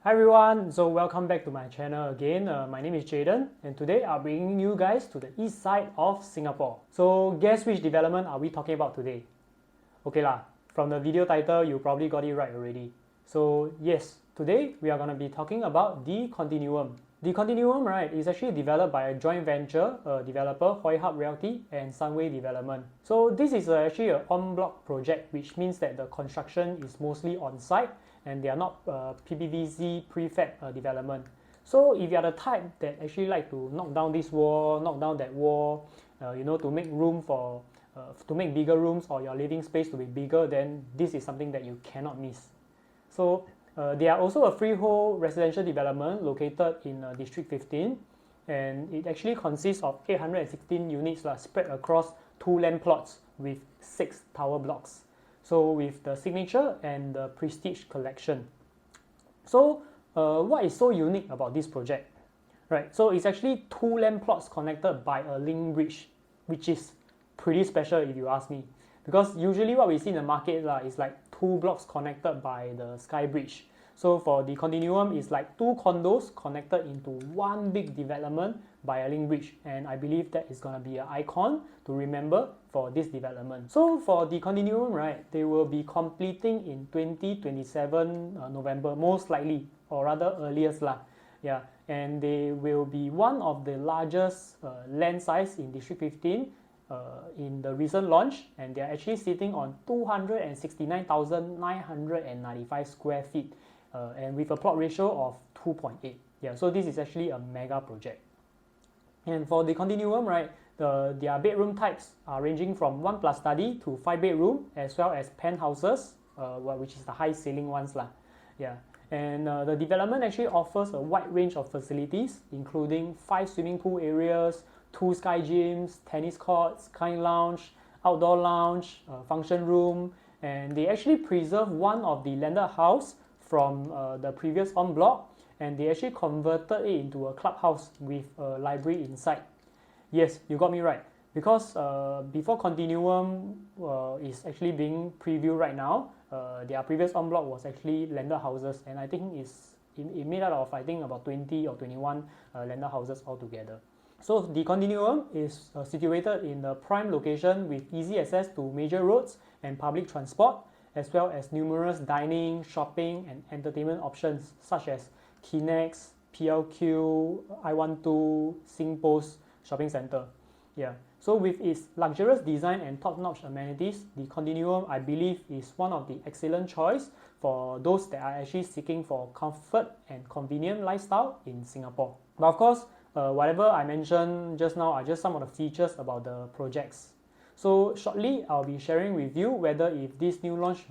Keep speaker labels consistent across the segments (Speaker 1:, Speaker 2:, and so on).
Speaker 1: Hi everyone, so welcome back to my channel again. My name is Jayden and today I'll bring you guys to the east side of Singapore. So guess which development are we talking about today? Okay lah, from the video title you probably got it right already. So yes, today we are going to be talking about the Continuum. The Continuum, right, is actually developed by a joint venture developer, Hoi Hub Realty and Sunway Development. So this is actually an en-bloc project, which means that the construction is mostly on site and they are not PPVC prefab development. So if you are the type that actually like to knock down this wall, knock down that wall, to make room for, to make bigger rooms or your living space to be bigger, then this is something that you cannot miss. So they are also a freehold residential development located in District 15, and it actually consists of 816 units spread across 2 land plots with 6 tower blocks. So with the signature and the prestige collection. So what is so unique about this project? Right, so it's actually 2 land plots connected by a link bridge, which is pretty special if you ask me. Because usually what we see in the market is like 2 blocks connected by the sky bridge. So for the Continuum, it's like 2 condos connected into 1 big development by a link bridge, and I believe that is going to be an icon to remember for this development. So for the Continuum, right, they will be completing in 2027 November, most likely, or rather earliest lah. Yeah, and they will be one of the largest land size in District 15 in the recent launch, and they are actually sitting on 269,995 square feet and with a plot ratio of 2.8. Yeah, so this is actually a mega project. And for the Continuum, right, their bedroom types are ranging from 1 plus study to 5 bedroom, as well as penthouses, which is the high ceiling ones lah. Yeah, and the development actually offers a wide range of facilities, including 5 swimming pool areas, 2 sky gyms, tennis courts, kind lounge, outdoor lounge, function room, and they actually preserve one of the landed house from the previous en bloc, and they actually converted it into a clubhouse with a library inside. Yes, you got me right, because before Continuum is actually being previewed right now, their previous en bloc was actually landed houses, and I think it made out of about 20 or 21 landed houses altogether. So the Continuum is situated in a prime location with easy access to major roads and public transport, as well as numerous dining, shopping, and entertainment options such as Kinex, PLQ, I12, Singpost Shopping Center. Yeah. So with its luxurious design and top-notch amenities, the Continuum, I believe, is one of the excellent choice for those that are actually seeking for comfort and convenient lifestyle in Singapore. But of course, whatever I mentioned just now are just some of the features about the projects. So shortly, I'll be sharing with you whether if this new launch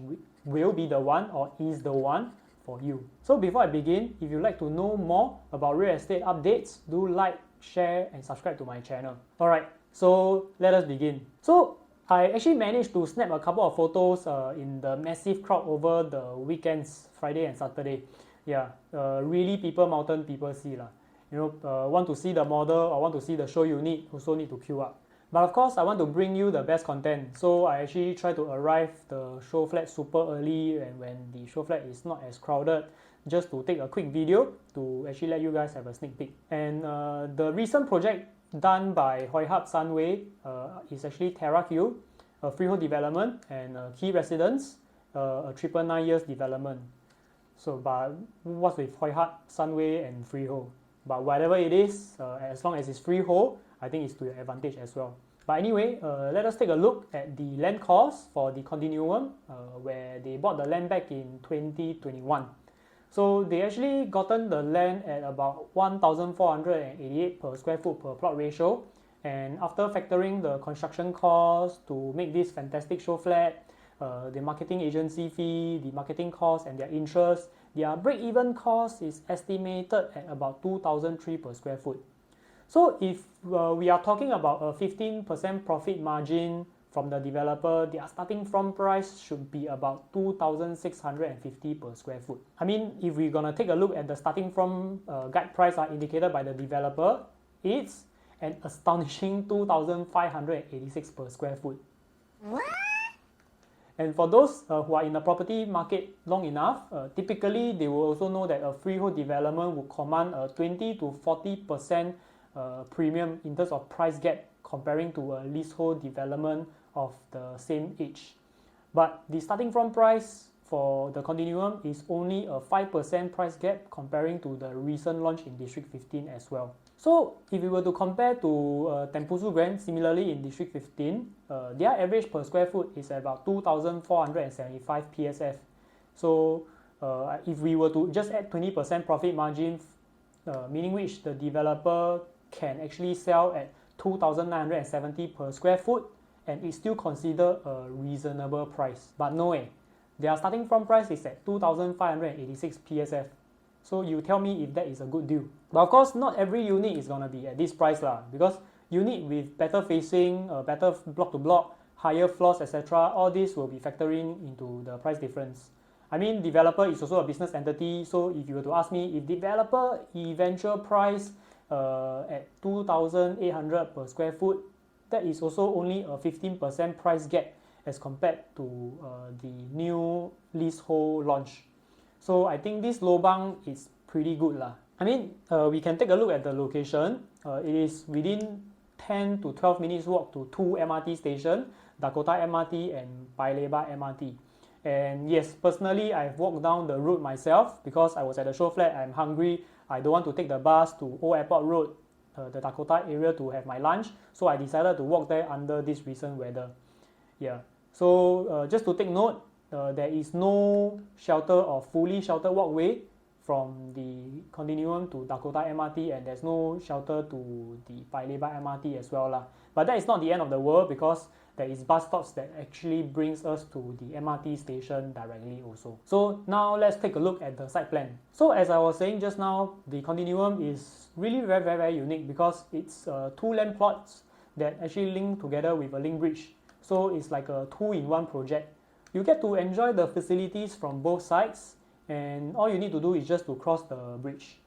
Speaker 1: will be the one or is the one for you. So before I begin, if you'd like to know more about real estate updates, do like, share, and subscribe to my channel. Alright, so let us begin. So I actually managed to snap a couple of photos in the massive crowd over the weekends, Friday and Saturday. Yeah, really mountain people see lah. Want to see the model or want to see the show unit, also need to queue up. But of course, I want to bring you the best content, so I actually try to arrive the show flat super early and when the show flat is not as crowded, just to take a quick video to actually let you guys have a sneak peek. And the recent project done by Hoi Hub Sunway is actually Terra Hill, a freehold development, and Key Residence, a 999 years development. So, but what's with Hoi Hub Sunway and freehold? But whatever it is, as long as it's freehold, I think it's to your advantage as well. But anyway, let us take a look at the land cost for the Continuum, where they bought the land back in 2021. So they actually gotten the land at about 1,488 per square foot per plot ratio, and after factoring the construction cost to make this fantastic show flat, the marketing agency fee, the marketing cost, and their interest, their break-even cost is estimated at about 2,003 per square foot. So if we are talking about a 15% profit margin from the developer, their starting from price should be about 2,650 per square foot. I mean, if we're gonna take a look at the starting from guide price indicated by the developer, it's an astonishing 2,586 per square foot. What? And for those who are in the property market long enough, typically they will also know that a freehold development will command a 20 to 40% premium in terms of price gap comparing to a leasehold development of the same age. But the starting from price for the Continuum is only a 5% price gap comparing to the recent launch in District 15 as well. So if we were to compare to Tembusu Grand, similarly in District 15, their average per square foot is about 2,475 PSF. So if we were to just add 20% profit margin, meaning which the developer can actually sell at 2,970 per square foot, and it's still considered a reasonable price. But no way, their starting from price is at 2,586 PSF. So you tell me if that is a good deal. But of course, not every unit is gonna be at this price lah, because unit with better facing, better block to block, higher floors, etc., all this will be factoring into the price difference. I mean, developer is also a business entity, so if you were to ask me, if developer eventual price at 2,800 per square foot, that is also only a 15% price gap as compared to the new leasehold launch. So I think this lobang is pretty good lah. I mean, we can take a look at the location. It is within 10 to 12 minutes walk to two MRT stations, Dakota MRT and Paya Lebar MRT. And yes, personally, I've walked down the road myself because I was at the show flat, I'm hungry, I don't want to take the bus to Old Airport Road, the Dakota area to have my lunch, so I decided to walk there under this recent weather. Yeah, so just to take note, there is no shelter or fully sheltered walkway from the Continuum to Dakota MRT, and there's no shelter to the Paya Lebar MRT as well lah. But that is not the end of the world, because there is bus stops that actually brings us to the MRT station directly also. So now let's take a look at the site plan. So as I was saying just now, the Continuum is really very unique because it's two land plots that actually link together with a link bridge. So it's like a two-in-one project. You get to enjoy the facilities from both sides, and all you need to do is just to cross the bridge.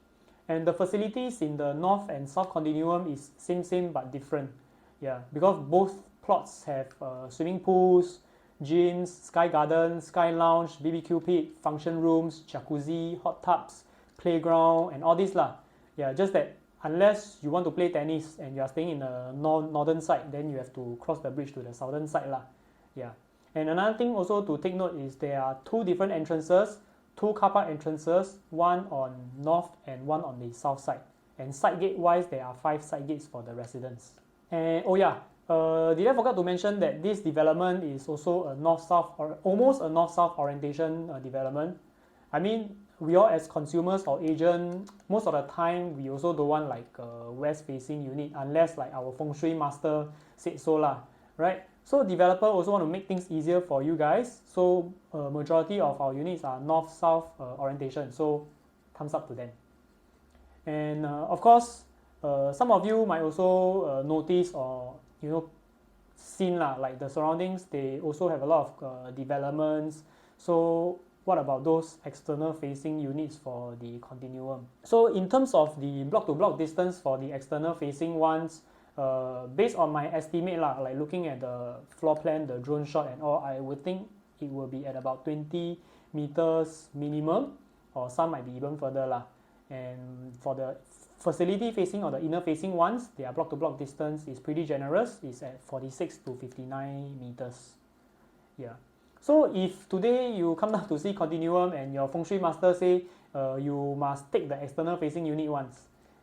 Speaker 1: And the facilities in the north and south Continuum is same but different. Yeah, because both plots have swimming pools, gyms, sky garden, sky lounge, BBQ pit, function rooms, jacuzzi, hot tubs, playground, and all this lah. Yeah, just that unless you want to play tennis and you are staying in the northern side, then you have to cross the bridge to the southern side lah. Yeah. And another thing also to take note is there are two different entrances, two car park entrances, one on north and one on the south side. And side gate wise, there are 5 side gates for the residents. And oh yeah, did I forget to mention that this development is also a north-south or almost a north-south orientation development. I mean, we all as consumers or agent, most of the time we also don't want like a west-facing unit unless like our feng shui master said so lah, right? So developer also want to make things easier for you guys. So majority of our units are north-south orientation. So thumbs up to them. And of course, some of you might also notice or seen lah, like the surroundings, they also have a lot of developments. So what about those external facing units for the Continuum? So in terms of the block-to-block distance for the external facing ones, based on my estimate lah, like looking at the floor plan, the drone shot and all, I would think it will be at about 20 meters minimum, or some might be even further lah. And for the facility facing or the inner facing ones, their block-to-block distance is pretty generous. It's at 46 to 59 meters. Yeah. So if today you come down to see Continuum and your feng shui master say you must take the external facing unit ones,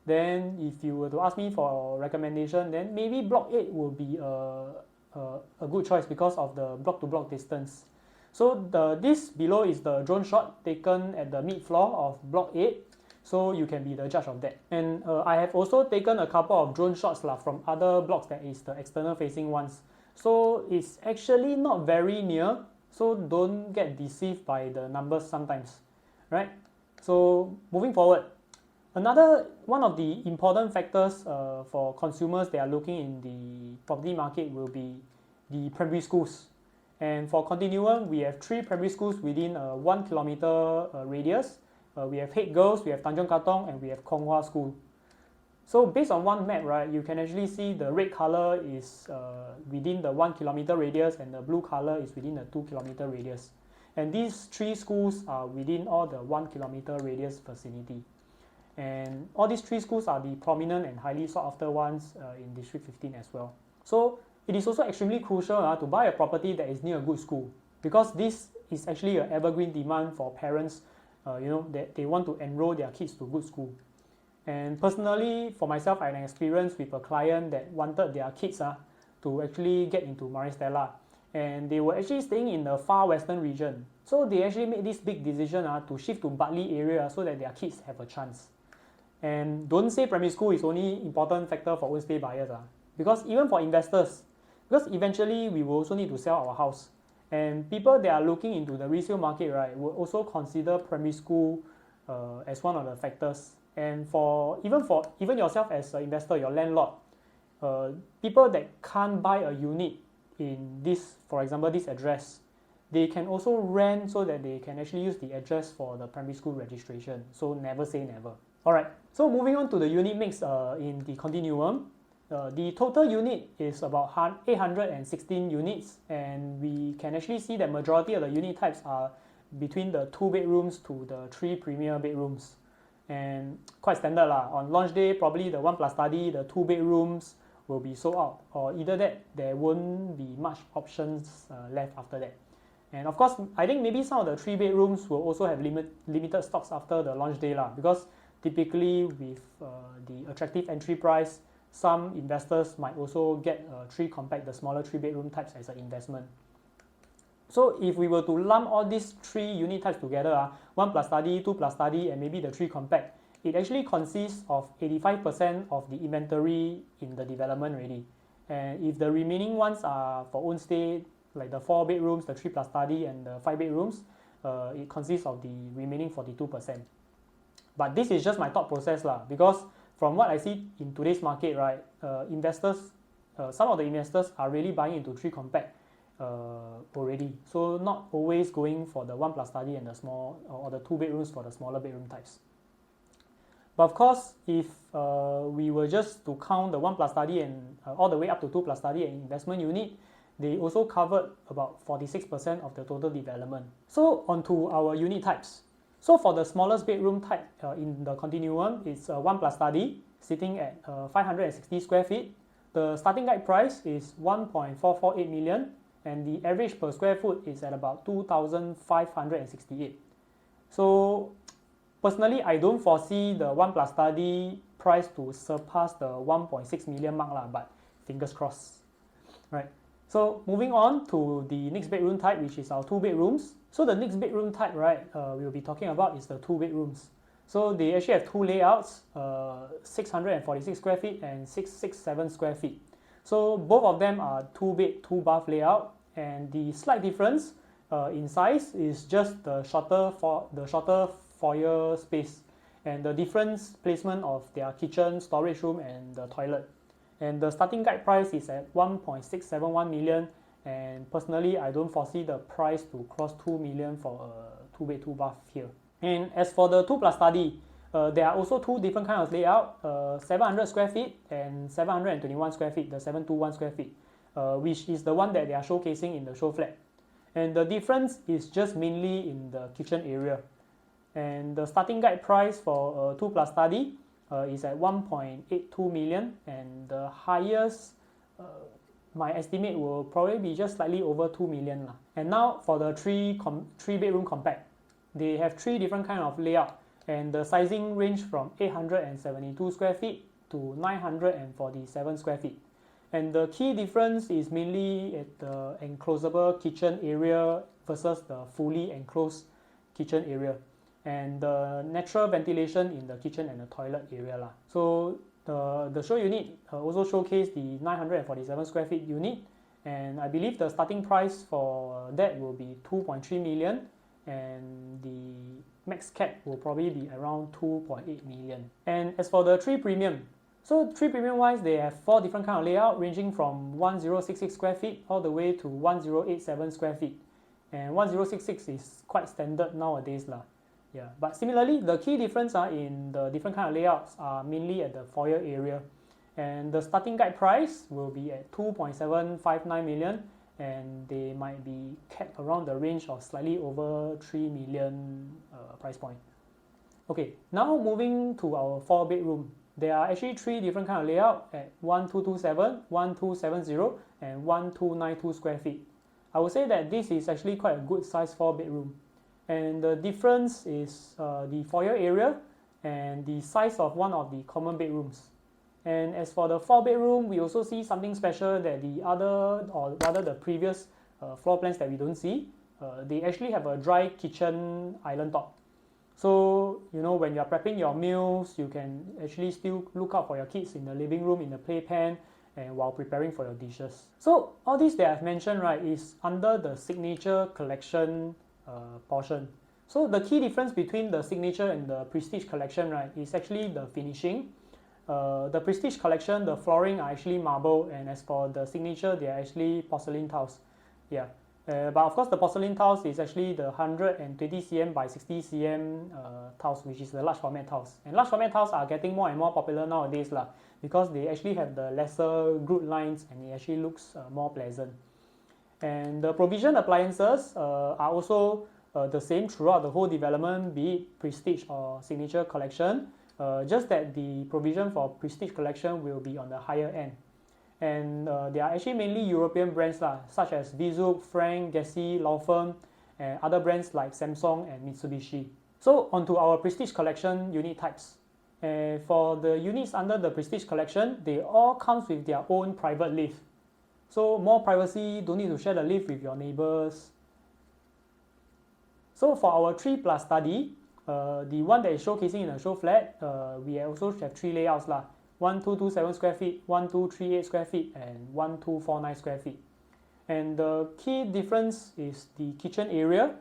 Speaker 1: then if you were to ask me for a recommendation, then maybe block 8 will be a good choice because of the block-to-block distance. So this below is the drone shot taken at the mid-floor of block 8. So you can be the judge of that. And I have also taken a couple of drone shots lah from other blocks that is the external facing ones. So it's actually not very near. So don't get deceived by the numbers sometimes, right? So moving forward, another one of the important factors for consumers that are looking in the property market will be the primary schools. And for Continuum, we have 3 primary schools within a 1 kilometer radius. We have Head Girls, we have Tanjong Katong, and we have Kong Hwa School. So based on one map, right, you can actually see the red color is within the 1 kilometer radius and the blue color is within the 2 kilometer radius. And these 3 schools are within all the 1 kilometer radius vicinity. And all these 3 schools are the prominent and highly sought after ones in District 15 as well. So it is also extremely crucial to buy a property that is near a good school, because this is actually an evergreen demand for parents, that they want to enroll their kids to good school. And personally, for myself, I had an experience with a client that wanted their kids to actually get into Maristella. And they were actually staying in the far western region. So they actually made this big decision to shift to Bartley area so that their kids have a chance. And don't say primary school is only important factor for own stay buyers. Because even for investors, because eventually we will also need to sell our house. And people that are looking into the resale market, right, will also consider primary school as one of the factors. And even yourself as an investor, your landlord, people that can't buy a unit in this, for example, this address, they can also rent so that they can actually use the address for the primary school registration. So never say never. Alright, so moving on to the unit mix in the Continuum. The total unit is about 816 units, and we can actually see that majority of the unit types are between the 2 bedrooms to the 3 premier bedrooms. And quite standard on launch day, probably the 1+ study, the 2 bedrooms will be sold out, or either that there won't be much options left after that. And of course, I think maybe some of the 3 bedrooms will also have limited stocks after the launch day because typically with the attractive entry price, some investors might also get 3 compact, the smaller 3 bedroom types as an investment. So if we were to lump all these 3 unit types together, 1+ study, 2+ study, and maybe the 3 compact, it actually consists of 85% of the inventory in the development already. And if the remaining ones are for own stay, like the 4 bedrooms, the 3+ study, and the 5 bedrooms, it consists of the remaining 42%. But this is just my thought process because from what I see in today's market, right, some of the investors are really buying into 3 compact already. So not always going for the 1+ study and the small or the 2 bedrooms for the smaller bedroom types. But of course, if we were just to count the 1+ study and all the way up to 2+ study and investment unit, they also covered about 46% of the total development. So onto our unit types. So for the smallest bedroom type in the Continuum, it's 1+ study, sitting at 560 square feet. The starting guide price is 1.448 million, and the average per square foot is at about 2,568. So personally, I don't foresee the 1+ study price to surpass the 1.6 million mark, but fingers crossed. Right. So moving on to the next bedroom type, which is our 2 bedrooms. So the next bedroom type, right, we'll be talking about is the 2 bedrooms. So they actually have 2 layouts, 646 square feet and 667 square feet. So both of them are 2-bed, 2-bath layout, and the slight difference in size is just the shorter foyer space and the different placement of their kitchen, storage room, and the toilet. And the starting guide price is at 1.671 million, and personally I don't foresee the price to cross 2 million for a 2-bed, 2-bath here. And as for the 2+ study, there are also 2 different kinds of layout, 700 square feet and 721 square feet, the 721 square feet, which is the one that they are showcasing in the show flat. And the difference is just mainly in the kitchen area. And the starting guide price for a 2+ study is at 1.82 million, and the highest, my estimate will probably be just slightly over 2 million. And now for the 3 bedroom compact, they have 3 different kind of layout, and the sizing range from 872 square feet to 947 square feet. And the key difference is mainly at the enclosable kitchen area versus the fully enclosed kitchen area, and the natural ventilation in the kitchen and the toilet area. So the show unit also showcase the 947 square feet unit, and I believe the starting price for that will be 2.3 million, and the max cap will probably be around 2.8 million. And as for the 3 premium, so 3 premium wise, they have 4 different kind of layout ranging from 1066 square feet all the way to 1087 square feet. And 1066 is quite standard nowadays. Yeah, but similarly, the key difference in the different kind of layouts are mainly at the foyer area. And the starting guide price will be at 2.759 million, and they might be capped around the range of slightly over 3 million price point. Okay, now moving to our 4-bedroom. There are actually 3 different kind of layout at 1227, 1270, and 1292 square feet. I would say that this is actually quite a good size 4-bedroom. And the difference is the foyer area and the size of one of the common bedrooms. And as for the 4-bedroom, we also see something special that the other, or rather the previous floor plans that we don't see. They actually have a dry kitchen island top. So, when you're prepping your meals, you can actually still look out for your kids in the living room, in the playpen, and while preparing for your dishes. So, all this that I've mentioned, right, is under the signature collection portion. So, the key difference between the signature and the prestige collection, right, is actually the finishing. The prestige collection, the flooring are actually marble, and as for the signature, they are actually porcelain tiles. Yeah. But of course, the porcelain tiles is actually the 120 cm by 60 cm tiles, which is the large format tiles. And large format tiles are getting more and more popular nowadays because they actually have the lesser group lines and it actually looks more pleasant. And the provision appliances are also the same throughout the whole development, be it prestige or signature collection, just that the provision for prestige collection will be on the higher end. And they are actually mainly European brands such as Vizuk, Frank, Gessi, Laufirm, and other brands like Samsung and Mitsubishi. So onto our prestige collection unit types. For the units under the prestige collection, they all come with their own private lift. So more privacy, don't need to share the lift with your neighbors. So for our 3+ study, the one that is showcasing in the show flat, we also have 3 layouts 1227 square feet, 1238 square feet, and 1249 square feet. And the key difference is the kitchen area,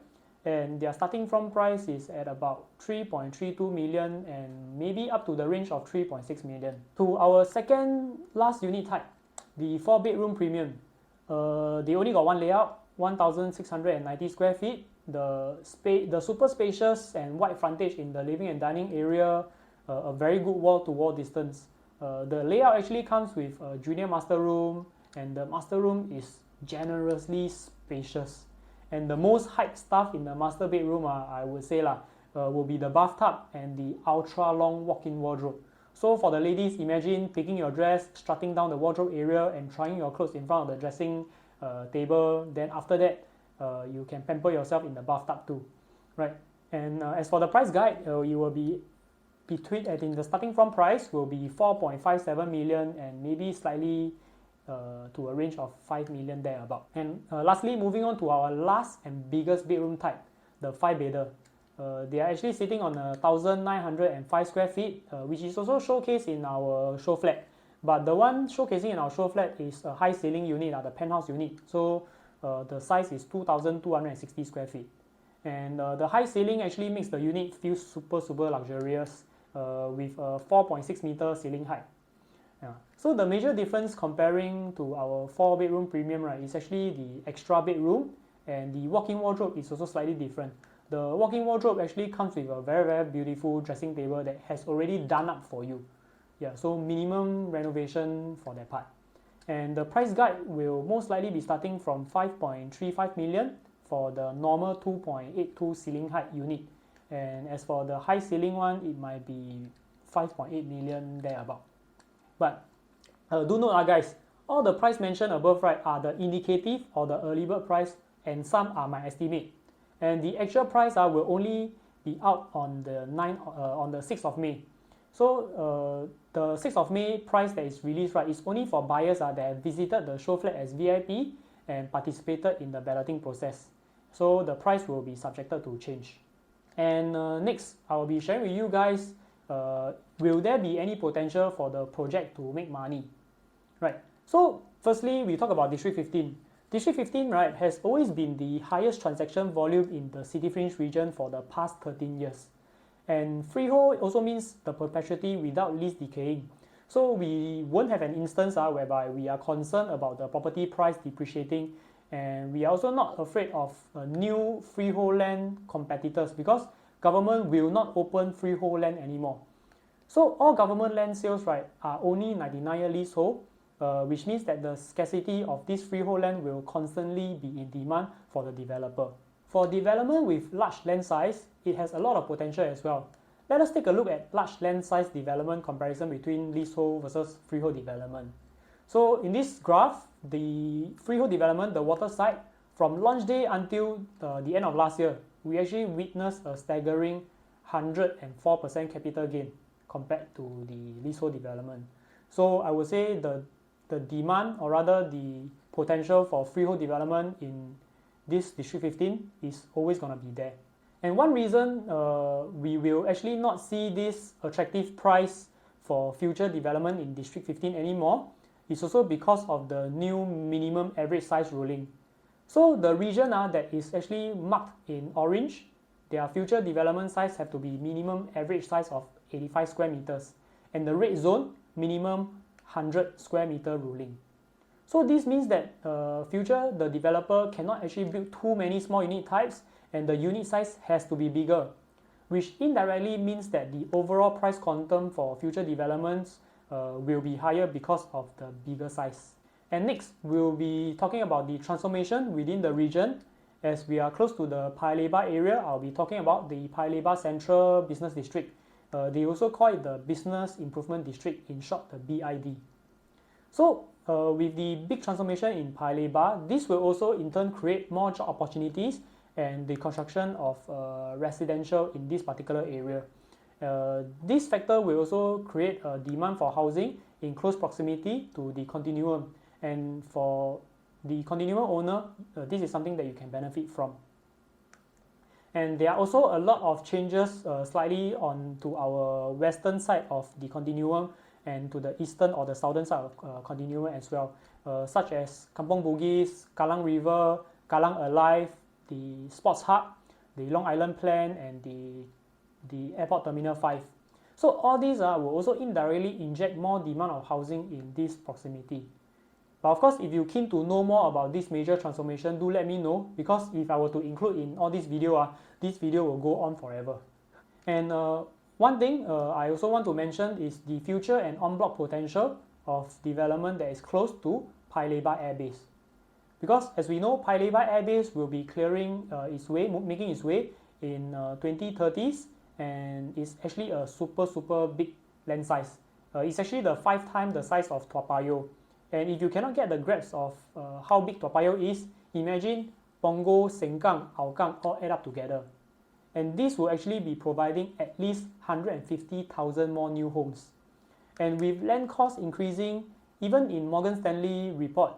Speaker 1: and their starting from price is at about 3.32 million and maybe up to the range of 3.6 million. To our second last unit type, the 4-bedroom premium, they only got one layout, 1690 square feet. The super spacious and wide frontage in the living and dining area, a very good wall-to-wall distance. The layout actually comes with a junior master room, and the master room is generously spacious. And the most hyped stuff in the master bedroom, I would say will be the bathtub and the ultra long walk-in wardrobe. So for the ladies, imagine picking your dress, strutting down the wardrobe area and trying your clothes in front of the dressing table. Then after that, you can pamper yourself in the bathtub too, right? And as for the price guide, you will be in the starting from price will be 4.57 million and maybe slightly to a range of 5 million thereabout. And lastly, moving on to our last and biggest bedroom type, the 5-bedder. They are actually sitting on 1,905 square feet, which is also showcased in our show flat. But the one showcasing in our show flat is a high ceiling unit, the penthouse unit. So the size is 2,260 square feet. And the high ceiling actually makes the unit feel super luxurious with a 4.6 meter ceiling height. Yeah. So the major difference comparing to our 4-bedroom premium, right, is actually the extra bedroom, and the walk-in wardrobe is also slightly different. The walk-in wardrobe actually comes with a very beautiful dressing table that has already done up for you. Yeah, so minimum renovation for that part. And the price guide will most likely be starting from 5.35 million for the normal 2.82 ceiling height unit. And as for the high ceiling one, it might be 5.8 million thereabout. But do note guys, all the price mentioned above, right, are the indicative or the early bird price, and some are my estimate. And the actual price will only be out on the 6th of May. So the 6th of May price that is released, right, is only for buyers that have visited the show flat as VIP and participated in the balloting process. So the price will be subjected to change. And next, I will be sharing with you guys, will there be any potential for the project to make money? Right. So firstly, we talk about District 15. District 15, right, has always been the highest transaction volume in the City Fringe region for the past 13 years. And freehold also means the perpetuity without lease decaying. So we won't have an instance whereby we are concerned about the property price depreciating, and we are also not afraid of new freehold land competitors, because government will not open freehold land anymore. So all government land sales, right, are only 99-year leasehold, which means that the scarcity of this freehold land will constantly be in demand for the developer. For development with large land size, it has a lot of potential as well. Let us take a look at large land size development comparison between leasehold versus freehold development. So in this graph, the freehold development, the water side, from launch day until the end of last year, we actually witnessed a staggering 104% capital gain compared to the leasehold development. So I would say the demand, or rather the potential for freehold development in this District 15 is always going to be there. And one reason we will actually not see this attractive price for future development in District 15 anymore is also because of the new minimum average size ruling. So the region that is actually marked in orange, their future development size have to be minimum average size of 85 square meters, and the red zone minimum 100 square meter ruling. So this means that future the developer cannot actually build too many small unit types, and the unit size has to be bigger, which indirectly means that the overall price quantum for future developments will be higher because of the bigger size. And next, we'll be talking about the transformation within the region. As we are close to the Paya Lebar area, I'll be talking about the Paya Lebar Central Business District. They also call it the Business Improvement District, in short the BID. So with the big transformation in Paya Lebar, this will also in turn create more job opportunities and the construction of residential in this particular area. This factor will also create a demand for housing in close proximity to the Continuum, and for the Continuum owner, this is something that you can benefit from. And there are also a lot of changes slightly on to our western side of the Continuum and to the eastern or the southern side of Continuum as well, such as Kampong Bugis, Kallang River, Kallang Alive, the Sports Hub, the Long Island Plan, and the Airport Terminal 5. So all these will also indirectly inject more demand of housing in this proximity. But of course, if you're keen to know more about this major transformation, do let me know, because if I were to include in all this video will go on forever. And one thing I also want to mention is the future and on-block potential of development that is close to Paya Lebar Air Base. Because as we know, Paya Lebar Air Base will be clearing making its way in 2030s, and it's actually a super big land size. It's actually the 5 times the size of Toa Payoh. And if you cannot get the grasp of how big Toa Payoh is, imagine Punggol, Sengkang, Hougang all add up together. And this will actually be providing at least 150,000 more new homes. And with land costs increasing, even in Morgan Stanley report,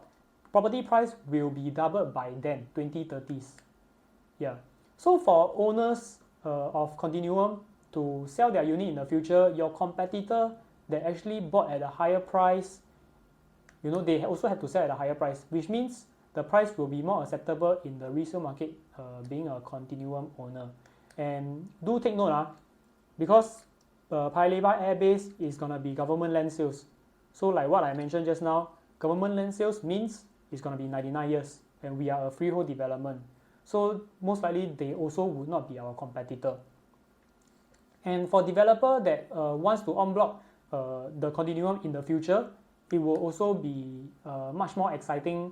Speaker 1: property price will be doubled by then, 2030s. Yeah. So for owners of Continuum to sell their unit in the future, your competitor that actually bought at a higher price, they also have to sell at a higher price, which means the price will be more acceptable in the resale market being a Continuum owner. And do take note, because Paya Lebar Air Base is going to be government land sales. So like what I mentioned just now, government land sales means it's going to be 99 years, and we are a freehold development. So most likely they also would not be our competitor. And for developer that wants to en-bloc the Continuum in the future, it will also be much more exciting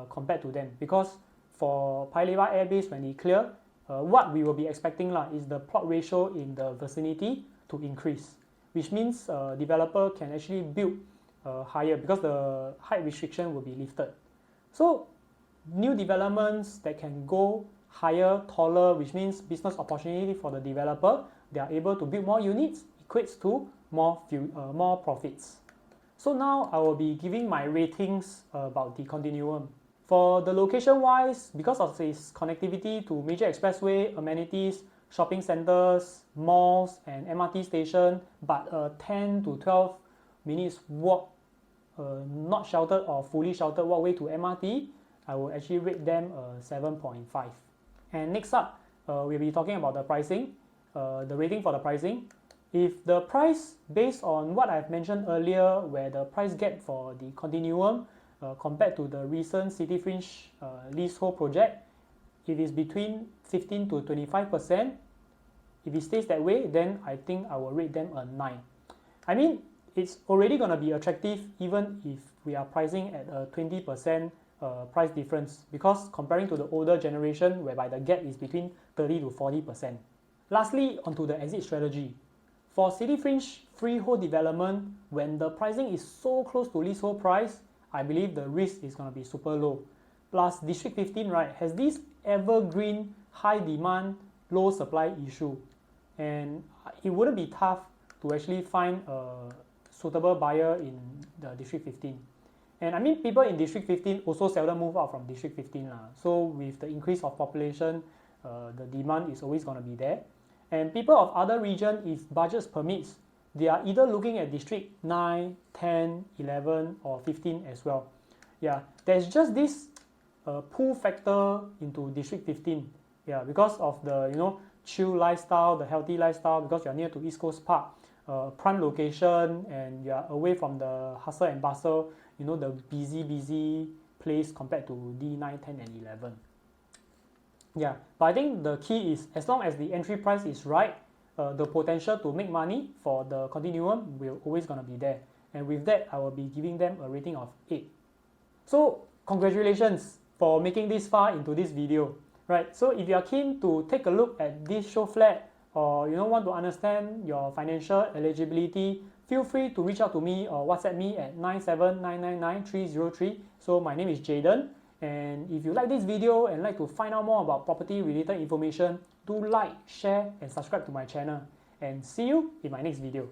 Speaker 1: compared to them, because for Paya Lebar Air Base, when it clear, what we will be expecting is the plot ratio in the vicinity to increase, which means developer can actually build higher because the height restriction will be lifted. So new developments that can go higher, taller, which means business opportunity for the developer, they are able to build more units, equates to more profits. So now I will be giving my ratings about the Continuum. For the location-wise, because of its connectivity to major expressway, amenities, shopping centers, malls, and MRT station, but a 10 to 12 minutes walk, not sheltered or fully sheltered walkway to MRT, I will actually rate them a 7.5. And next up, we'll be talking about the pricing, the rating for the pricing. If the price, based on what I've mentioned earlier, where the price gap for the Continuum compared to the recent City Fringe leasehold project, it is between 15 to 25%, If it stays that way, then I think I will rate them a 9. I mean, it's already going to be attractive even if we are pricing at a 20% price difference, because comparing to the older generation whereby the gap is between 30 to 40%. Lastly, onto the exit strategy. For city fringe freehold development, when the pricing is so close to leasehold price, I believe the risk is going to be super low. Plus, District 15, right, has this evergreen high demand, low supply issue, and it wouldn't be tough to actually find a suitable buyer in the District 15. And I mean, people in District 15 also seldom move out from District 15 lah. So with the increase of population, the demand is always going to be there. And people of other region, if budgets permits, they are either looking at District 9, 10, 11 or 15 as well. Yeah, there's just this pull factor into District 15. Yeah, because of the chill lifestyle, the healthy lifestyle, because you're near to East Coast Park, prime location, and you're away from the hustle and bustle, the busy place compared to D9, 10 and 11. Yeah, but I think the key is, as long as the entry price is right, the potential to make money for the Continuum will always gonna be there. And with that, I will be giving them a rating of 8. So congratulations for making this far into this video, right? So if you are keen to take a look at this show flat, or want to understand your financial eligibility, feel free to reach out to me or WhatsApp me at 979999303. So my name is Jayden, and if you like this video and like to find out more about property related information, do like, share and subscribe to my channel, and see you in my next video.